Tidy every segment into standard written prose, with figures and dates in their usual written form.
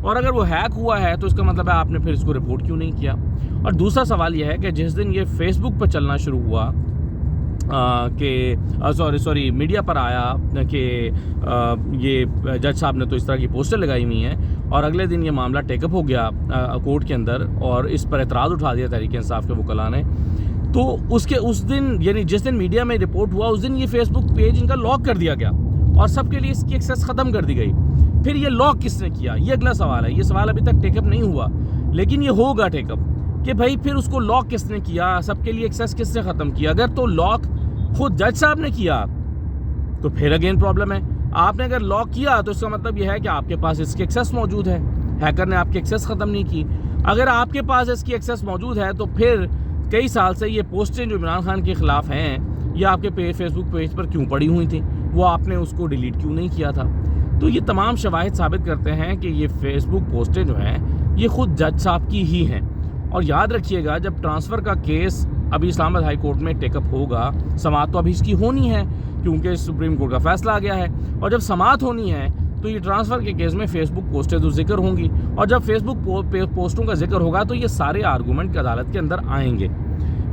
اور اگر وہ ہیک ہوا ہے تو اس کا مطلب ہے آپ نے پھر اس کو رپورٹ کیوں نہیں کیا۔ اور دوسرا سوال یہ ہے کہ جس دن یہ فیس بک پر چلنا شروع ہوا کہ میڈیا پر آیا کہ یہ جج صاحب نے تو اس طرح کی پوسٹر لگائی ہوئی ہیں، اور اگلے دن یہ معاملہ ٹیک اپ ہو گیا کورٹ کے اندر، اور اس پر اعتراض اٹھا دیا تحریک انصاف کے وکلاء نے، تو اس دن یعنی جس دن میڈیا میں رپورٹ ہوا اس دن یہ فیس بک پیج ان کا لاک کر دیا گیا اور سب کے لیے اس کی ایکسیس ختم کر دی گئی۔ پھر یہ لاک کس نے کیا، یہ اگلا سوال ہے۔ یہ سوال ابھی تک ٹیک اپ نہیں ہوا، لیکن یہ ہوگا ٹیک اپ کہ بھائی پھر اس کو لاک کس نے کیا، سب کے لیے ایکسیس کس نے ختم کیا۔ اگر تو لاک خود جج صاحب نے کیا تو پھر اگین پرابلم ہے۔ آپ نے اگر لاک کیا تو اس کا مطلب یہ ہے کہ آپ کے پاس اس کی ایکسیس موجود ہے، ہیکر نے آپ کی ایکسیس ختم نہیں کی۔ اگر آپ کے پاس اس کی ایکسیس موجود ہے تو پھر کئی سال سے یہ پوسٹیں جو عمران خان کے خلاف ہیں یہ آپ کے فیس بک پیج پر کیوں پڑی ہوئی تھیں، وہ آپ نے اس کو ڈیلیٹ کیوں نہیں کیا تھا۔ تو یہ تمام شواہد ثابت کرتے ہیں کہ یہ فیس بک پوسٹیں جو ہیں یہ خود جج صاحب کی ہی ہیں۔ اور یاد رکھیے گا جب ٹرانسفر کا کیس ابھی اسلام آباد ہائی کورٹ میں ٹیک اپ ہوگا، سماعت تو ابھی اس کی ہونی ہے کیونکہ سپریم کورٹ کا فیصلہ آ گیا ہے، اور جب سماعت ہونی ہے تو یہ ٹرانسفر کے کیس میں فیس بک پوسٹیں تو ذکر ہوں گی، اور جب فیس بک پوسٹوں کا ذکر ہوگا تو یہ سارے آرگومنٹ عدالت کے اندر آئیں گے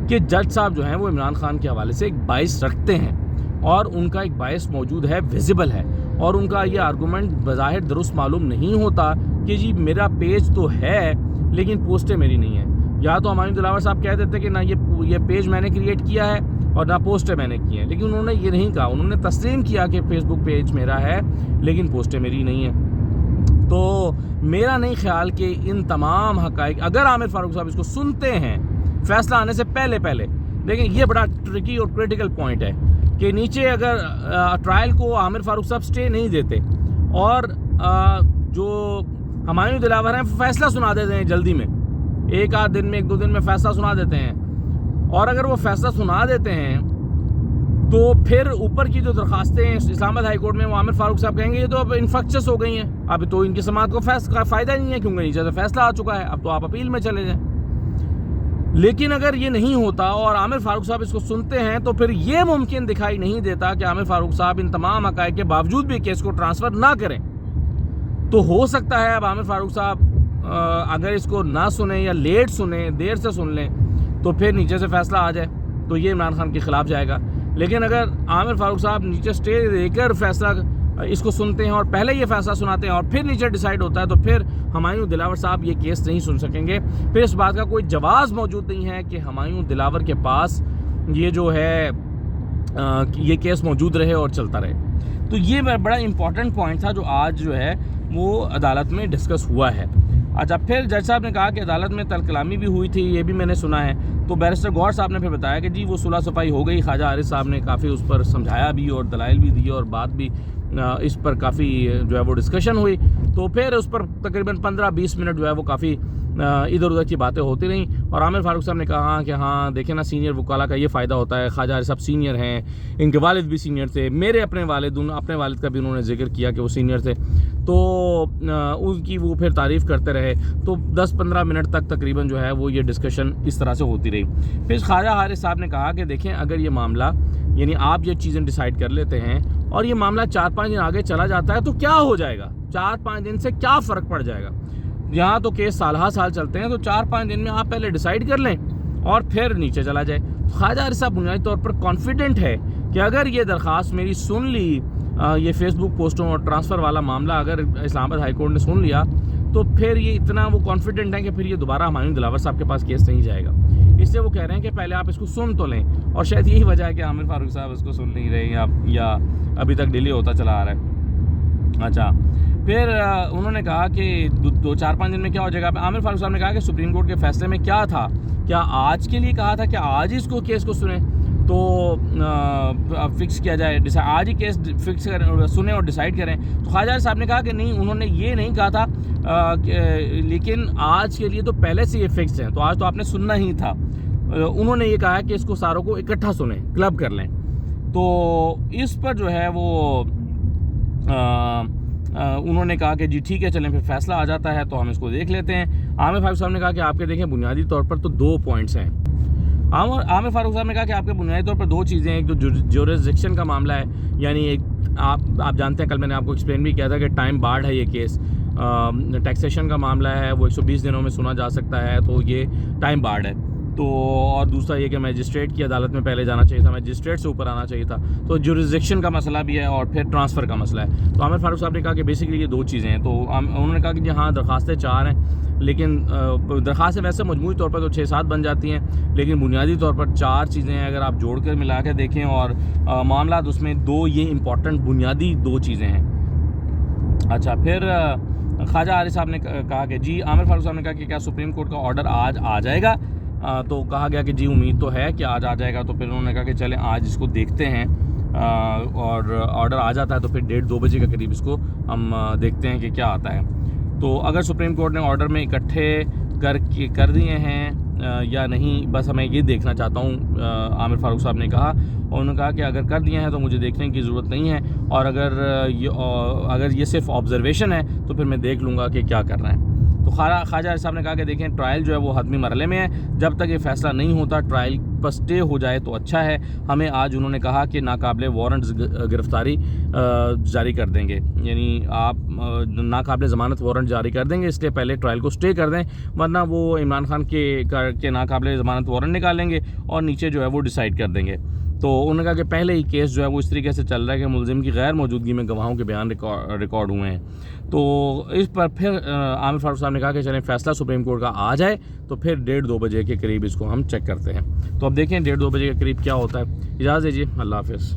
کہ جج صاحب جو ہیں وہ عمران خان کے حوالے سے ایک بائس رکھتے ہیں، اور ان کا ایک بائس موجود ہے، ویزیبل ہے، اور ان کا یہ آرگومنٹ بظاہر درست معلوم نہیں ہوتا کہ جی میرا پیج تو ہے لیکن پوسٹیں میری نہیں ہیں۔ یا تو ہمایوں دلاور صاحب کہہ دیتے کہ نہ یہ پیج میں نے کریٹ کیا ہے اور نہ پوسٹیں میں نے کی ہیں، لیکن انہوں نے یہ نہیں کہا، انہوں نے تسلیم کیا کہ فیس بک پیج میرا ہے لیکن پوسٹیں میری نہیں ہیں۔ تو میرا نہیں خیال کہ ان تمام حقائق اگر عامر فاروق صاحب اس کو سنتے ہیں فیصلہ آنے سے پہلے لیکن یہ بڑا ٹرکی اور کریٹیکل پوائنٹ ہے کہ نیچے اگر ٹرائل کو عامر فاروق صاحب سٹے نہیں دیتے اور جو ہمایوں دلاور ہیں فیصلہ سنا دیتے ہیں جلدی میں، ایک آدھ دن میں ایک دو دن میں فیصلہ سنا دیتے ہیں، اور اگر وہ فیصلہ سنا دیتے ہیں تو پھر اوپر کی جو درخواستیں ہیں اسلام آباد ہائی کورٹ میں وہ عامر فاروق صاحب کہیں گے یہ تو اب انفیکشس ہو گئی ہیں، اب تو ان کی سماعت کو فائدہ نہیں ہے کیونکہ نیچے سے فیصلہ آ چکا ہے، اب تو آپ اپیل میں چلے جائیں۔ لیکن اگر یہ نہیں ہوتا اور عامر فاروق صاحب اس کو سنتے ہیں تو پھر یہ ممکن دکھائی نہیں دیتا کہ عامر فاروق صاحب ان تمام حقائق کے باوجود بھی کیس کو ٹرانسفر نہ کریں۔ تو ہو سکتا ہے اب عامر فاروق صاحب اگر اس کو نہ سنیں یا لیٹ سنیں، دیر سے سن لیں تو پھر نیچے سے فیصلہ آ جائے تو یہ عمران خان کے خلاف جائے گا۔ لیکن اگر عامر فاروق صاحب نیچے سٹے دے کر فیصلہ اس کو سنتے ہیں اور پہلے یہ فیصلہ سناتے ہیں اور پھر نیچے ڈیسائیڈ ہوتا ہے تو پھر ہمایوں دلاور صاحب یہ کیس نہیں سن سکیں گے۔ پھر اس بات کا کوئی جواز موجود نہیں ہے کہ ہمایوں دلاور کے پاس یہ جو ہے یہ کیس موجود رہے اور چلتا رہے۔ تو یہ بڑا امپورٹنٹ پوائنٹ تھا جو آج جو ہے وہ عدالت میں ڈسکس ہوا ہے۔ اچھا، پھر جج صاحب نے کہا کہ عدالت میں طلب کلامی بھی ہوئی تھی، یہ بھی میں نے سنا ہے۔ تو بیرسٹر گوہر صاحب نے پھر بتایا کہ جی وہ صلح صفائی ہو گئی، خواجہ عارف صاحب نے کافی اس پر سمجھایا بھی اور دلائل بھی دیے اور بات بھی اس پر کافی جو ہے وہ ڈسکشن ہوئی۔ تو پھر اس پر تقریباً 15-20 منٹ جو ہے وہ کافی ادھر ادھر کی باتیں ہوتی رہیں، اور عامر فاروق صاحب نے کہا کہ ہاں دیکھیں نا سینئر وکلاء کا یہ فائدہ ہوتا ہے، خواجہ عارف صاحب سینئر ہیں، ان کے والد بھی سینئر تھے، میرے اپنے والد کا بھی انہوں نے ذکر کیا کہ وہ سینئر تھے، تو ان کی وہ پھر تعریف کرتے رہے۔ تو 10-15 منٹ تک تقریباً جو ہے وہ یہ ڈسکشن اس طرح سے ہوتی رہی۔ پھر خواجہ عارف صاحب نے کہا کہ دیکھیں اگر یہ معاملہ یعنی آپ یہ چیزیں ڈیسائیڈ کر لیتے ہیں اور یہ معاملہ 4-5 دن آگے چلا جاتا ہے تو کیا ہو جائے گا، 4-5 دن سے کیا فرق پڑ جائے گا؟ یہاں تو کیس سالہ سال چلتے ہیں، تو 4-5 دن میں آپ پہلے ڈیسائیڈ کر لیں اور پھر نیچے چلا جائے۔ خواجہ عارف صاحب بنیادی طور پر کانفیڈنٹ ہے کہ اگر یہ درخواست میری سن لی، یہ فیس بک پوسٹوں اور ٹرانسفر والا معاملہ اگر اسلام آباد ہائی کورٹ نے سن لیا تو پھر یہ اتنا وہ کانفیڈنٹ ہے کہ پھر یہ دوبارہ ہمایوں دلاور صاحب کے پاس کیس نہیں جائے گا۔ اس سے وہ کہہ رہے ہیں کہ پہلے آپ اس کو سن تو لیں، اور شاید یہی وجہ ہے کہ عامر فاروق صاحب اس کو سن نہیں رہے یا ابھی تک ڈیلے ہوتا چلا آ رہا ہے۔ اچھا، پھر انہوں نے کہا کہ 4-5 دن میں کیا ہو جائے گا۔ عامر فاروق صاحب نے کہا کہ سپریم کورٹ کے فیصلے میں کیا تھا، کیا آج کے لیے کہا تھا کہ آج اس کو کیس کو سنیں تو فکس کیا جائے، آج ہی کیس فکس کریں، سنیں اور ڈیسائیڈ کریں۔ تو خواجہ صاحب نے کہا کہ نہیں، انہوں نے یہ نہیں کہا تھا، لیکن آج کے لیے تو پہلے سے یہ فکس ہے، تو آج تو آپ نے سننا ہی تھا۔ انہوں نے یہ کہا کہ اس کو ساروں کو اکٹھا سنیں، کلب کر لیں۔ تو اس پر جو ہے وہ انہوں نے کہا کہ جی ٹھیک ہے چلیں، پھر فیصلہ آ جاتا ہے تو ہم اس کو دیکھ لیتے ہیں۔ عامر فاروق صاحب نے کہا کہ آپ کے دیکھیں بنیادی طور پر تو 2 پوائنٹس ہیں۔ عامر فاروق صاحب نے کہا کہ آپ کے بنیادی طور پر دو چیزیں ہیں. ایک تو جورسڈکشن کا معاملہ ہے, یعنی ایک آپ جانتے ہیں, کل میں نے آپ کو ایکسپلین بھی کیا تھا کہ ٹائم بارڈ ہے یہ کیس. ٹیکسیشن کا معاملہ ہے, وہ 120 دنوں میں سنا جا سکتا ہے, تو یہ ٹائم بارڈ ہے. تو اور دوسرا یہ کہ میجسٹریٹ کی عدالت میں پہلے جانا چاہیے تھا, میجسٹریٹ سے اوپر آنا چاہیے تھا. تو جورسڈکشن کا مسئلہ بھی ہے اور پھر ٹرانسفر کا مسئلہ ہے. تو عامر فاروق صاحب نے کہا کہ بیسکلی یہ دو چیزیں ہیں. تو انہوں نے کہا کہ جی ہاں درخواستیں 4 ہیں, لیکن درخواستیں ویسے مجموعی طور پر تو 6-7 بن جاتی ہیں, لیکن بنیادی طور پر 4 چیزیں ہیں. اگر آپ جوڑ کر ملا کے دیکھیں اور معاملات, اس میں 2 یہ امپورٹنٹ بنیادی 2 چیزیں ہیں. اچھا, پھر خواجہ عارف صاحب نے کہا کہ جی عامر فاروق صاحب نے کہا کہ کیا سپریم کورٹ کا آرڈر آج آ جائے گا؟ تو کہا گیا کہ جی امید تو ہے کہ آج آ جائے گا. تو پھر انہوں نے کہا کہ چلیں آج اس کو دیکھتے ہیں, اور آرڈر آ جاتا ہے تو پھر 1:30-2 بجے کے قریب اس کو ہم دیکھتے ہیں کہ کیا آتا ہے. تو اگر سپریم کورٹ نے آرڈر میں اکٹھے کر دیے ہیں یا نہیں, بس میں یہ دیکھنا چاہتا ہوں, عامر فاروق صاحب نے کہا. اور انہوں نے کہا کہ اگر کر دیے ہیں تو مجھے دیکھنے کی ضرورت نہیں ہے, اور اگر یہ صرف آبزرویشن ہے تو پھر میں دیکھ لوں گا کہ کیا کرنا ہے. تو خواجہ عارف صاحب نے کہا کہ دیکھیں ٹرائل جو ہے وہ حتمی مرحلے میں ہے, جب تک یہ فیصلہ نہیں ہوتا ٹرائل پر سٹے ہو جائے تو اچھا ہے. ہمیں آج انہوں نے کہا کہ ناقابل وارنٹ گرفتاری جاری کر دیں گے, یعنی آپ ناقابل ضمانت وارنٹ جاری کر دیں گے, اس لیے پہلے ٹرائل کو سٹے کر دیں, ورنہ وہ عمران خان کے ناقابل ضمانت وارنٹ نکالیں گے اور نیچے جو ہے وہ ڈیسائیڈ کر دیں گے. تو انہوں نے کہا کہ پہلے ہی کیس جو ہے وہ اس طریقے سے چل رہا ہے کہ ملزم کی غیر موجودگی میں گواہوں کے بیان ریکارڈ ہوئے ہیں. تو اس پر پھر عامر فاروق صاحب نے کہا کہ چلیں فیصلہ سپریم کورٹ کا آ جائے تو پھر 1:30-2 بجے کے قریب اس کو ہم چیک کرتے ہیں. تو اب دیکھیں 1:30-2 بجے کے قریب کیا ہوتا ہے. اجازت دیجیے, اللہ حافظ.